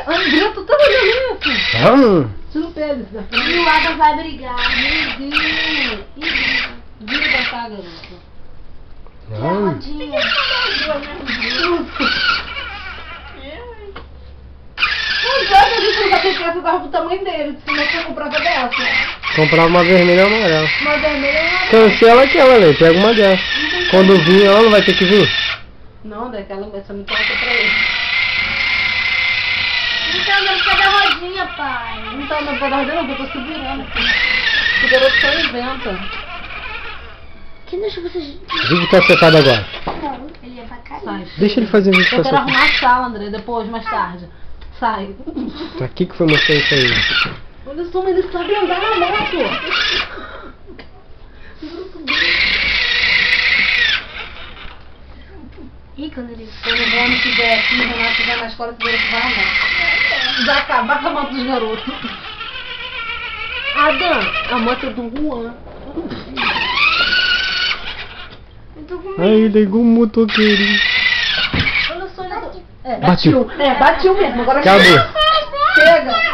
André, tu tá olhando isso? Vamos! Super, isso daqui. E o Adam vai brigar. Meu Deus. Vira pra cá, garoto. Que Vamos! rodinha. Não adianta ele usar porque essa tava pro tamanho dele, senão você comprava dessa. Comprava uma vermelha e uma amarela. Uma vermelha Cancela aquela, Lê. Pega uma dessa. Quando vir, ela não vai ter que vir. não, daquela, essa me toca pra ele. Então, não precisa da rodinha, pai. Não tá na verdade não, porque eu tô segurando aqui. O garoto só inventa. Quem deixa vocês... Vídeo cacetado agora. Não, ele ia pra cair. Sai. Deixa ele fazer vídeo Eu quero cacetado. arrumar a sala, André, depois, mais tarde. Sai. Pra que foi mostrar isso aí? Olha só, mas ele sabe andar na moto. Ih, quando ele... Quando o homem estiver aqui, o Renato estiver na escola, que vai andar. Vai acabar com a moto dos garotos. Adam, a moto é do Juan. Eu tô com medo. Aí, ligou o motoqueirinho. Olha só, ele... É, Bateu. bateu. É, bateu mesmo. Agora Acabou. chega.